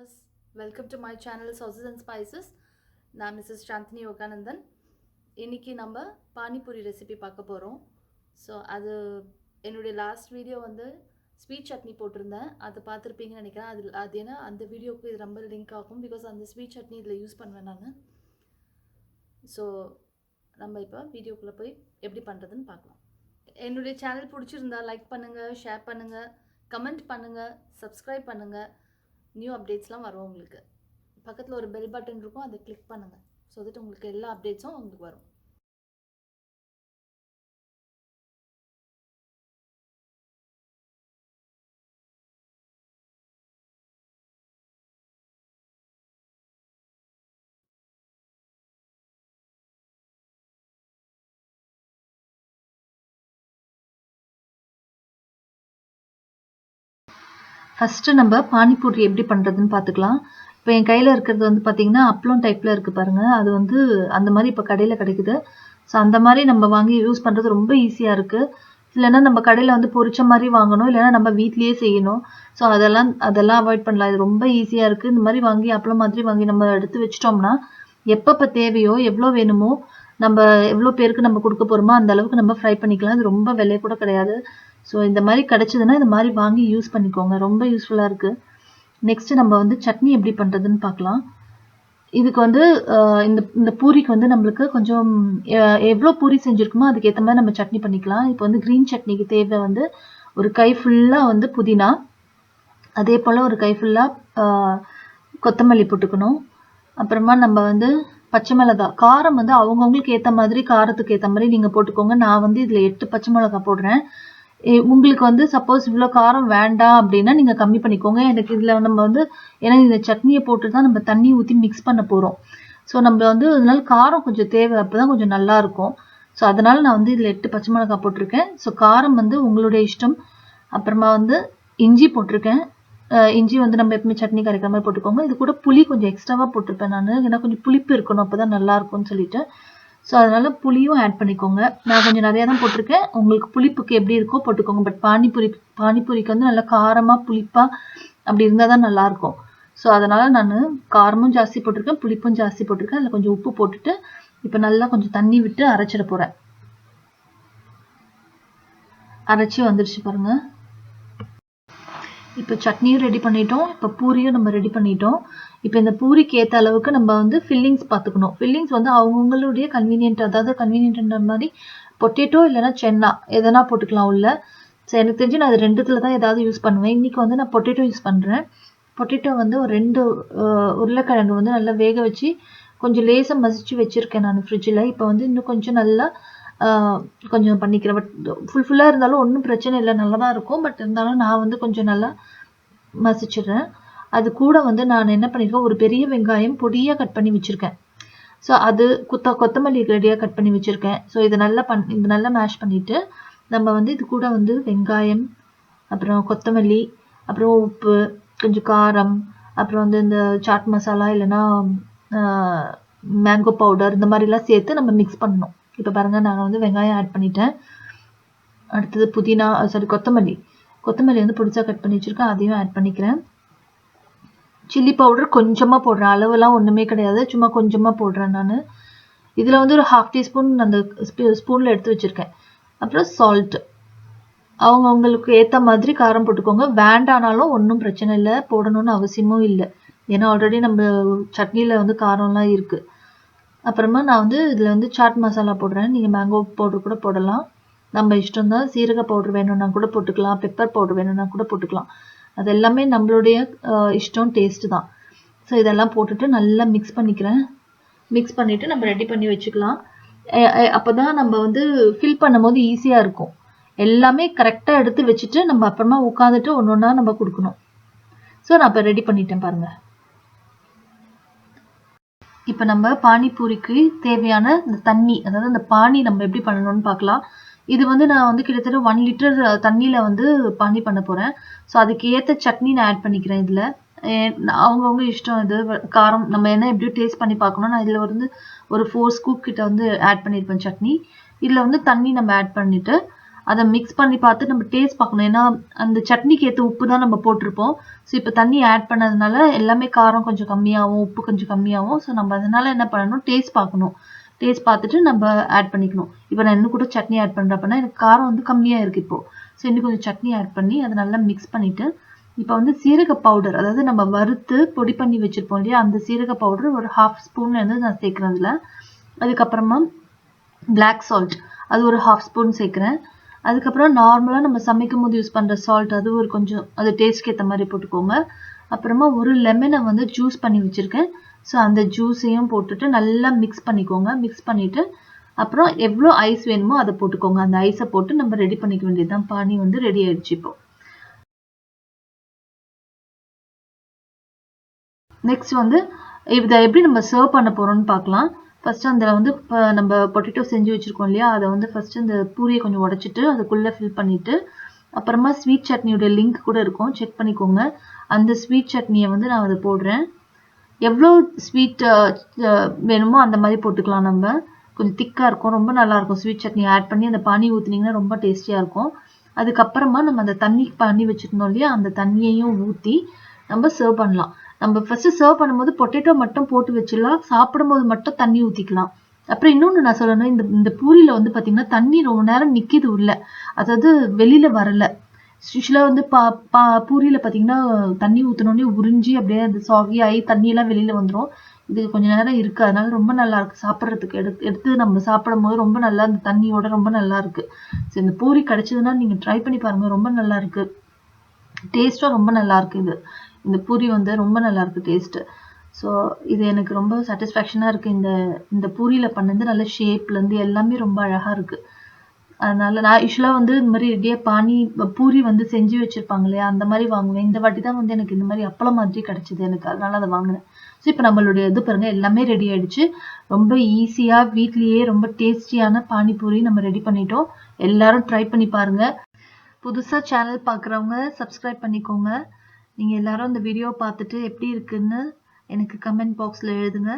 viewers, welcome to my channel Sauces and Spices. நான் Mrs. Shanthini Yoganandan. இன்னைக்கு நம்ம pani puri recipe பார்க்க போறோம். ஸோ அது என்னுடைய லாஸ்ட் வீடியோ வந்து ஸ்வீட் சட்னி போட்டிருந்தேன். அதை பார்த்துருப்பீங்கன்னு நினைக்கிறேன். அது ஏன்னா அந்த வீடியோக்கு இது ரொம்ப லிங்க் ஆகும் பிகாஸ் அந்த ஸ்வீட் சட்னி இதில் யூஸ் பண்ணுவேன் நான். ஸோ நம்ம இப்போ வீடியோக்குள்ளே போய் எப்படி பண்ணுறதுன்னு பார்க்கலாம். என்னுடைய சேனல் பிடிச்சிருந்தா லைக் பண்ணுங்கள், ஷேர் பண்ணுங்கள், கமெண்ட் பண்ணுங்கள், சப்ஸ்கிரைப் பண்ணுங்கள். நியூ அப்டேட்ஸ்லாம் வரும் உங்களுக்கு. பக்கத்தில் ஒரு பெல் பட்டன் இருக்கும், அதை கிளிக் பண்ணுங்கள். ஸோ தட் உங்களுக்கு எல்லா அப்டேட்ஸும் உங்களுக்கு வரும். ஃபஸ்ட்டு நம்ம பானிபூரி எப்படி பண்ணுறதுன்னு பார்த்துக்கலாம். இப்போ என் கையில் இருக்கிறது வந்து பார்த்திங்கன்னா அப்ளம் டைப்பில் இருக்குது பாருங்கள். அது வந்து அந்த மாதிரி இப்போ கடையில் கிடைக்குது. ஸோ அந்த மாதிரி நம்ம வாங்கி யூஸ் பண்ணுறது ரொம்ப ஈஸியாக இருக்குது. இல்லைன்னா நம்ம கடையில் வந்து பொரிச்ச மாதிரி வாங்கணும், இல்லைன்னா நம்ம வீட்லேயே செய்யணும். ஸோ அதெல்லாம் அவாய்ட் பண்ணலாம். இது ரொம்ப ஈஸியாக இருக்குது. இந்த மாதிரி வாங்கி அப்பளம் மாதிரி வாங்கி நம்ம எடுத்து வச்சிட்டோம்னா எப்பப்போ தேவையோ எவ்வளோ வேணுமோ நம்ம எவ்வளோ பேருக்கு நம்ம கொடுக்க போகிறோமோ அந்த அளவுக்கு நம்ம ஃப்ரை பண்ணிக்கலாம். இது ரொம்ப விலை கூட கிடையாது. ஸோ இந்த மாதிரி கிடச்சிதுன்னா இந்த மாதிரி வாங்கி யூஸ் பண்ணிக்கோங்க, ரொம்ப யூஸ்ஃபுல்லாக இருக்குது. நெக்ஸ்ட்டு நம்ம வந்து சட்னி எப்படி பண்ணுறதுன்னு பார்க்கலாம். இதுக்கு வந்து இந்த பூரிக்கு வந்து நம்மளுக்கு கொஞ்சம் எவ்வளோ பூரி செஞ்சுருக்குமோ அதுக்கேற்ற மாதிரி நம்ம சட்னி பண்ணிக்கலாம். இப்போ வந்து க்ரீன் சட்னிக்கு தேவை வந்து ஒரு கை ஃபுல்லாக வந்து புதினா, அதே போல் ஒரு கை ஃபுல்லாக கொத்தமல்லி போட்டுக்கணும். அப்புறமா நம்ம வந்து பச்சை மிளகாய், காரம் வந்து அவங்கவுங்களுக்கு ஏற்ற மாதிரி காரத்துக்கு ஏற்ற மாதிரி நீங்கள் போட்டுக்கோங்க. நான் வந்து இதில் 8 பச்சை மிளகாய் போடுறேன். உங்களுக்கு வந்து சப்போஸ் இவ்வளோ காரம் வேண்டாம் அப்படின்னா நீங்கள் கம்மி பண்ணிக்கோங்க. எனக்கு இதில் நம்ம வந்து ஏன்னா இந்த சட்னியை போட்டு தான் நம்ம தண்ணி ஊற்றி மிக்ஸ் பண்ண போகிறோம். ஸோ நம்ம வந்து அதனால காரம் கொஞ்சம் தேவை, அப்போ தான் கொஞ்சம் நல்லாயிருக்கும். ஸோ அதனால் நான் வந்து இதில் 8 பச்சை மிளகாய் போட்டிருக்கேன். ஸோ காரம் வந்து உங்களுடைய இஷ்டம். அப்புறமா வந்து இஞ்சி போட்டிருக்கேன். இஞ்சி வந்து நம்ம எப்பவுமே சட்னி கரைக்கிற மாதிரி போட்டுக்கோங்க. இது கூட புளி கொஞ்சம் எக்ஸ்ட்ராவாக போட்டிருப்பேன் நான், ஏன்னா கொஞ்சம் புளிப்பு இருக்கணும், அப்போ தான் நல்லாயிருக்கும்னு சொல்லிட்டு. ஸோ அதனால் புளியும் ஆட் பண்ணிக்கோங்க. நான் கொஞ்சம் நிறையா தான் போட்டிருக்கேன். உங்களுக்கு புளிப்புக்கு எப்படி இருக்கோ போட்டுக்கோங்க. பட் பானிபூரிக்கு வந்து நல்லா காரமாக புளிப்பாக அப்படி இருந்தால் தான் நல்லாயிருக்கும். ஸோ அதனால் நான் காரமும் ஜாஸ்தி போட்டிருக்கேன், புளிப்பும் ஜாஸ்தி போட்டிருக்கேன். அதில் கொஞ்சம் உப்பு போட்டுட்டு இப்போ நல்லா கொஞ்சம் தண்ணி விட்டு அரைச்சிட போகிறேன். அரைச்சி வந்துடுச்சு பாருங்கள். இப்போ சட்னியும் ரெடி பண்ணிட்டோம், இப்போ பூரியும் நம்ம ரெடி பண்ணிட்டோம். இப்போ இந்த பூரிக்கு ஏற்ற அளவுக்கு நம்ம வந்து ஃபில்லிங்ஸ் பார்த்துக்கணும். ஃபில்லிங்ஸ் வந்து அவங்களுடைய கன்வீனியன்ட், அதாவது கன்வீனியன்ட்ன்ற மாதிரி பொட்டேட்டோ இல்லைன்னா சென்னா எதனா போட்டுக்கலாம் உள்ள. ஸோ எனக்கு தெரிஞ்சு நான் அது ரெண்டுத்தில் தான் ஏதாவது யூஸ் பண்ணுவேன். இன்றைக்கி வந்து நான் பொட்டேட்டோ யூஸ் பண்ணுறேன். பொட்டேட்டோ வந்து ஒரு 2 உருளைக்கிழங்கு வந்து நல்லா வேக வச்சு கொஞ்சம் லேசாக மசிச்சு வச்சுருக்கேன் நான் ஃப்ரிட்ஜில். இப்போ வந்து இன்னும் கொஞ்சம் நல்லா கொஞ்சம் பண்ணிக்கிறேன். பட் ஃபுல்லாக இருந்தாலும் ஒன்றும் பிரச்சனை இல்லை, நல்லா தான் இருக்கும். பட் இருந்தாலும் நான் வந்து கொஞ்சம் நல்லா மசிச்சிடுறேன். அது கூட வந்து நான் என்ன பண்ணியிருக்கேன், ஒரு பெரிய வெங்காயம் பொடியாக கட் பண்ணி வச்சுருக்கேன். ஸோ அது கொத்தமல்லி ரெடியாக கட் பண்ணி வச்சுருக்கேன். ஸோ இதை நல்லா மேஷ் பண்ணிவிட்டு நம்ம வந்து இது கூட வந்து வெங்காயம், அப்புறம் கொத்தமல்லி, அப்புறம் உப்பு, கொஞ்சம் காரம், அப்புறம் வந்து இந்த சாட் மசாலா இல்லைன்னா மேங்கோ பவுடர் இந்த மாதிரிலாம் சேர்த்து நம்ம மிக்ஸ் பண்ணணும். இப்போ பாருங்கள், நான் வந்து வெங்காயம் ஆட் பண்ணிட்டேன். அடுத்தது கொத்தமல்லி வந்து பொடிசாக கட் பண்ணி வச்சுருக்கேன், அதையும் ஆட் பண்ணிக்கிறேன். சில்லி பவுடர் கொஞ்சமாக போடுறேன், அளவுலாம் ஒன்றுமே கிடையாது, சும்மா கொஞ்சமாக போடுறேன் நான். இதில் வந்து ஒரு 1/2 டீஸ்பூன் அந்த ஸ்பூனில் எடுத்து வச்சுருக்கேன். அப்புறம் சால்ட்டு அவங்களுக்கு ஏற்ற மாதிரி காரம் போட்டுக்கோங்க. வேண்டானாலும் ஒன்றும் பிரச்சனை இல்லை, போடணும்னு அவசியமும் இல்லை. ஏன்னா ஆல்ரெடி நம்ம சட்னியில் வந்து காரம்லாம் இருக்குது. அப்புறமா நான் வந்து இதில் வந்து சாட் மசாலா போடுறேன். நீங்கள் மேங்கோ பவுடர் கூட போடலாம், நம்ம இஷ்டம் தான். சீரக பவுடர் வேணும்னா கூட போட்டுக்கலாம், பெப்பர் பவுடர் வேணும்னா கூட போட்டுக்கலாம். அது எல்லாமே நம்மளுடைய இஷ்டம், டேஸ்ட்டு தான். ஸோ இதெல்லாம் போட்டுட்டு நல்லா மிக்ஸ் பண்ணிக்கிறேன். மிக்ஸ் பண்ணிவிட்டு நம்ம ரெடி பண்ணி வச்சுக்கலாம். அப்போ தான் நம்ம வந்து ஃபில் பண்ணும்போது ஈஸியாக இருக்கும். எல்லாமே கரெக்டாக எடுத்து வச்சுட்டு நம்ம அப்புறமா உட்காந்துட்டு ஒன்று ஒன்றா நம்ம கொடுக்கணும். ஸோ நான் இப்போ ரெடி பண்ணிட்டேன் பாருங்கள். இப்போ நம்ம பானிபூரிக்கு தேவையான இந்த தண்ணி, அதாவது இந்த பானி நம்ம எப்படி பண்ணணும்னு பார்க்கலாம். இது வந்து நான் வந்து கிட்டத்தட்ட 1 லிட்டர் தண்ணியில் வந்து பானி பண்ண போகிறேன். ஸோ அதுக்கு ஏற்ற சட்னி நான் ஆட் பண்ணிக்கிறேன். இதில் அவங்கவுங்க இஷ்டம், இது காரம் நம்ம என்ன எப்படியும் டேஸ்ட் பண்ணி பார்க்கணும். நான் இதில் வந்து ஒரு 4 ஸ்கூப் கிட்ட வந்து ஆட் பண்ணியிருப்பேன் சட்னி. இதில் வந்து தண்ணி நம்ம ஆட் பண்ணிவிட்டு அதை மிக்ஸ் பண்ணி பார்த்து நம்ம டேஸ்ட் பார்க்கணும். ஏன்னா அந்த சட்னிக்கு ஏற்ற உப்பு தான் நம்ம போட்டிருப்போம். ஸோ இப்போ தண்ணி ஆட் பண்ணதுனால எல்லாமே காரம் கொஞ்சம் கம்மியாகும், உப்பு கொஞ்சம் கம்மியாகும். ஸோ நம்ம அதனால என்ன பண்ணணும், டேஸ்ட் பார்க்கணும். டேஸ்ட் பார்த்துட்டு நம்ம ஆட் பண்ணிக்கணும். இப்போ நான் இன்னும் கூட சட்னி ஆட் பண்ணுறப்பனா எனக்கு காரம் வந்து கம்மியாக இருக்குது இப்போ. ஸோ இன்னும் கொஞ்சம் சட்னி ஆட் பண்ணி அதை நல்லா மிக்ஸ் பண்ணிவிட்டு இப்போ வந்து சீரக பவுடர், அதாவது நம்ம வறுத்து பொடி பண்ணி வச்சுருப்போம் இல்லையா, அந்த சீரக பவுடர் ஒரு 1/2 ஸ்பூன் வந்து நான் சேர்க்குறேன் அதில். அதுக்கப்புறமா பிளாக் சால்ட் அது ஒரு 1/2 ஸ்பூன் சேர்க்குறேன். அதுக்கப்புறம் நார்மலாக நம்ம சமைக்கும் போது யூஸ் பண்ணுற சால்ட் அது ஒரு கொஞ்சம், அது டேஸ்ட்க்கு ஏற்ற மாதிரி போட்டுக்கோங்க. அப்புறமா ஒரு லெமனை வந்து ஜூஸ் பண்ணி வச்சுருக்கேன். ஸோ அந்த ஜூஸையும் போட்டுட்டு நல்லா மிக்ஸ் பண்ணிக்கோங்க. மிக்ஸ் பண்ணிவிட்டு அப்புறம் எவ்வளோ ஐஸ் வேணுமோ அதை போட்டுக்கோங்க. அந்த ஐஸை போட்டு நம்ம ரெடி பண்ணிக்க வேண்டியது தான். பானி வந்து ரெடி ஆயிடுச்சு இப்போ. நெக்ஸ்ட் வந்து இதை எப்படி நம்ம சர்வ் பண்ண போகிறோம்னு பார்க்கலாம். ஃபஸ்ட்டு அதில் வந்து இப்போ நம்ம பொட்டேட்டோ செஞ்சு வச்சுருக்கோம் இல்லையா, அதை வந்து ஃபஸ்ட்டு இந்த பூரியை கொஞ்சம் உடச்சிட்டு அதுக்குள்ளே ஃபில் பண்ணிவிட்டு அப்புறமா ஸ்வீட் சட்னியோட லிங்க் கூட இருக்கும், செக் பண்ணிக்கோங்க. அந்த ஸ்வீட் சட்னியை வந்து நான் அதை போடுறேன். எவ்வளோ ஸ்வீட் வேணுமோ அந்த மாதிரி போட்டுக்கலாம். நம்ம கொஞ்சம் திக்காக இருக்கும், ரொம்ப நல்லாயிருக்கும். ஸ்வீட் சட்னி ஆட் பண்ணி அந்த பானி ஊற்றினீங்கன்னா ரொம்ப டேஸ்டியாக இருக்கும். அதுக்கப்புறமா நம்ம அந்த தண்ணி பண்ணி வச்சுருந்தோம் இல்லையா, அந்த தண்ணியையும் ஊற்றி நம்ம சர்வ் பண்ணலாம். நம்ம ஃபஸ்ட்டு சர்வ் பண்ணும்போது பொட்டேட்டோ மட்டும் போட்டு வச்சிடலாம், சாப்பிடும்போது மட்டும் தண்ணி ஊற்றிக்கலாம். அப்புறம் இன்னொன்று நான் சொல்லணும், இந்த பூரியில் வந்து பார்த்திங்கன்னா தண்ணி ரொம்ப நேரம் நிற்கிது உள்ள, அதாவது வெளியில் வரலை. யூஸ்வலாக வந்து பூரியில் பார்த்திங்கன்னா தண்ணி ஊற்றினோடனே உறிஞ்சி அப்படியே அது சாகி ஆகி தண்ணியெல்லாம் வெளியில் வந்துடும். இது கொஞ்சம் நேரம் இருக்குது, அதனால ரொம்ப நல்லாயிருக்கு சாப்பிட்றதுக்கு. எடுத்து நம்ம சாப்பிடும் போது ரொம்ப நல்லா அந்த தண்ணியோட ரொம்ப நல்லாயிருக்கு. ஸோ இந்த பூரி கிடச்சிதுன்னா நீங்கள் ட்ரை பண்ணி பாருங்கள், ரொம்ப நல்லாயிருக்கு. டேஸ்ட்டும் ரொம்ப நல்லாயிருக்கு. இந்த பூரி வந்து ரொம்ப நல்லாயிருக்கு டேஸ்ட்டு. ஸோ இது எனக்கு ரொம்ப சாட்டிஸ்ஃபேக்ஷனாக இருக்குது. இந்த பூரியில் பண்ணது நல்ல ஷேப்லேருந்து எல்லாமே ரொம்ப அழகாக இருக்குது. அதனால் நான் யூஸ்வலாக வந்து இந்த மாதிரி ரெடியாக பூரி வந்து செஞ்சு வச்சுருப்பாங்க இல்லையா, அந்த மாதிரி வாங்குவேன். இந்த வாட்டி தான் வந்து எனக்கு இந்த மாதிரி அப்பளம் மாதிரி கிடச்சிது எனக்கு, அதனால் அதை வாங்கினேன். ஸோ இப்போ நம்மளுடைய இது பாருங்கள், எல்லாமே ரெடி ஆகிடுச்சு. ரொம்ப ஈஸியாக வீட்லேயே ரொம்ப டேஸ்டியான பானிபூரி நம்ம ரெடி பண்ணிட்டோம். எல்லோரும் ட்ரை பண்ணி பாருங்கள். புதுசாக சேனல் பார்க்குறவங்க சப்ஸ்கிரைப் பண்ணிக்கோங்க. நீங்கள் எல்லாரும் இந்த வீடியோ பார்த்துட்டு எப்படி இருக்குன்னு எனக்கு கமெண்ட் பாக்ஸில் எழுதுங்க.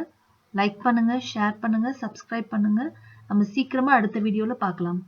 லைக் பண்ணுங்கள், ஷேர் பண்ணுங்கள், சப்ஸ்கிரைப் பண்ணுங்கள். நம்ம சீக்கிரமாக அடுத்த வீடியோவில் பார்க்கலாம்.